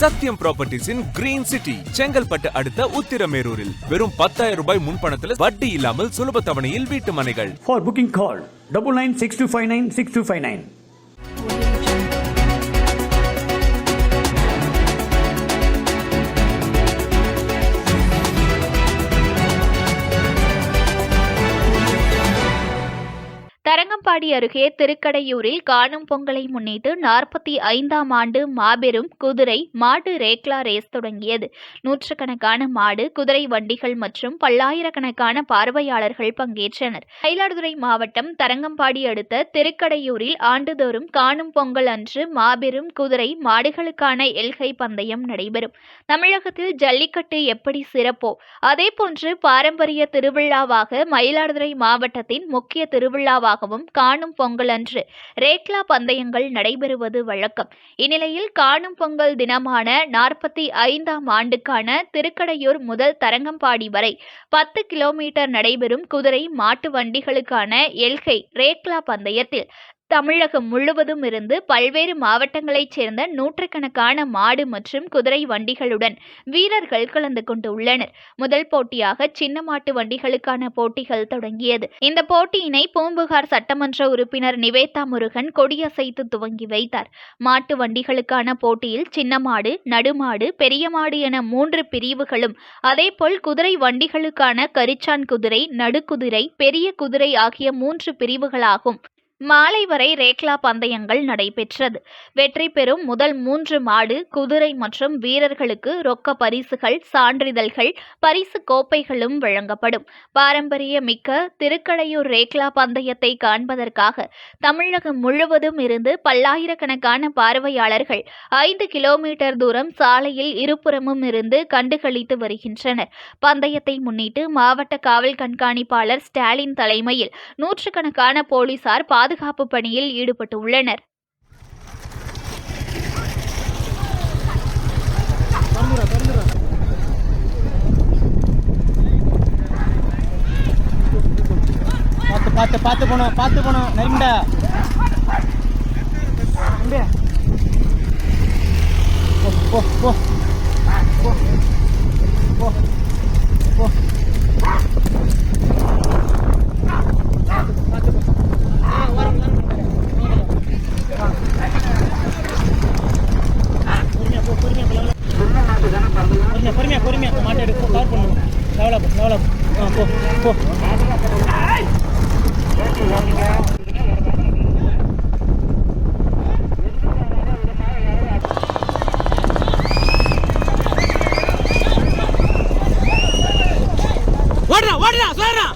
சத்யம் ப்ராப்பர்ட்டிஸின் green city Chengalpattu அடுத்த உத்திரமேரூரில் வெறும் 10,000 ரூபாய் முன்பணத்தில் வட்டி இல்லாமல் சுலப தவணையில் வீட்டு மனைகள். For booking call 9962596259. தரங்கம்பாடி அருகே திருக்கடையூரில் காணும் பொங்கலை முன்னிட்டு 45ஆம் ஆண்டு மாபெரும் குதிரை மாடு ரேக்லா ரேஸ் தொடங்கியது. நூற்றுக்கணக்கான மாடு குதிரை வண்டிகள் மற்றும் பல்லாயிரக்கணக்கான பார்வையாளர்கள் பங்கேற்றனர். மயிலாடுதுறை மாவட்டம் தரங்கம்பாடி அடுத்த திருக்கடையூரில் ஆண்டுதோறும் காணும் பொங்கல் அன்று மாபெரும் குதிரை மாடுகளுக்கான எல்கை பந்தயம் நடைபெறும். தமிழகத்தில் ஜல்லிக்கட்டு எப்படி சிறப்போ அதேபோன்று பாரம்பரிய திருவிழாவாக மயிலாடுதுறை மாவட்டத்தின் முக்கிய திருவிழாவாக காணும் பொங்கல் அன்று ரேக்லா பந்தயங்கள் நடைபெறுவது வழக்கம். இந்நிலையில் காணும் பொங்கல் தினமான 45ஆம் ஆண்டுக்கான திருக்கடையூர் முதல் தரங்கம்பாடி வரை 10 கிலோமீட்டர் நடைபெறும் குதிரை மாட்டு வண்டிகளுக்கான எல்கை ரேக்லா பந்தயத்தில் தமிழகம் முழுவதும் இருந்து பல்வேறு மாவட்டங்களைச் சேர்ந்த நூற்றுக்கணக்கான மாடு மற்றும் குதிரை வண்டிகளுடன் வீரர்கள் கலந்து கொண்டுள்ளனர். முதல் போட்டியாக சின்ன மாட்டு வண்டிகளுக்கான போட்டிகள் தொடங்கியது. இந்த போட்டியினை பூம்புகார் சட்டமன்ற உறுப்பினர் நிவேதா முருகன் கொடியசைத்து துவங்கி வைத்தார். மாட்டு வண்டிகளுக்கான போட்டியில் சின்ன மாடு, நடுமாடு, பெரிய மாடு என 3 பிரிவுகளும், அதேபோல் குதிரை வண்டிகளுக்கான கரிச்சான் குதிரை, நடுக்குதிரை, பெரிய குதிரை ஆகிய 3 பிரிவுகளாகும். மாலை வரை ரேக்லா பந்தயங்கள் நடைபெற்றது. வெற்றி பெறும் முதல் 3 மாடு, குதிரை மற்றும் வீரர்களுக்கு ரொக்க பரிசுகள், சான்றிதழ்கள், பரிசு கோப்பைகளும் வழங்கப்படும். பாரம்பரிய மிக்க திருக்கடையூர் ரேக்லா பந்தயத்தை காண்பதற்காக தமிழகம் முழுவதும் இருந்து பல்லாயிரக்கணக்கான பார்வையாளர்கள் 5 கிலோமீட்டர் தூரம் சாலையில் இருபுறமும் இருந்து கண்டுகளித்து வருகின்றனர். பந்தயத்தை முன்னிட்டு மாவட்ட காவல் கண்காணிப்பாளர் ஸ்டாலின் தலைமையில் நூற்றுக்கணக்கான போலீசார் பாதுகாப்பு பணியில் ஈடுபட்டுள்ளனர். பார்த்து போனோம் நரிண்டா பொறுமையா மாட்டை எடுத்து கவர் பண்ணுவோம். டெவலப் போ ஓடுறா சொல்றா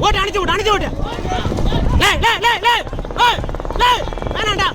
ஓட்டு அடிச்சு விட்டு வேணாண்டா.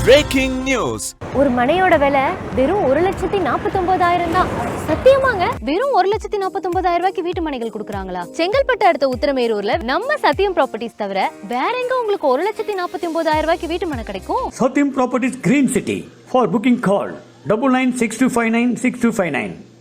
Breaking news. ஒரு மனையோட விலை வெறும் 1,49,000 தான். சத்தியமாங்க? வெறும் 1,49,000 ரூபாய்க்கு வீட்டு மனைகள் கொடுக்குறாங்களா? செங்கல்பட்டு அடுத்த உத்திரமேரூர்ல நம்ம சத்யம் ப்ராப்பர்ட்டிஸ் தவிர வேற எங்க உங்களுக்கு 1,49,000 ரூபாய்க்கு வீட்டு மனை கிடைக்கும்? Satyam Properties Green City. For booking call 9962596259.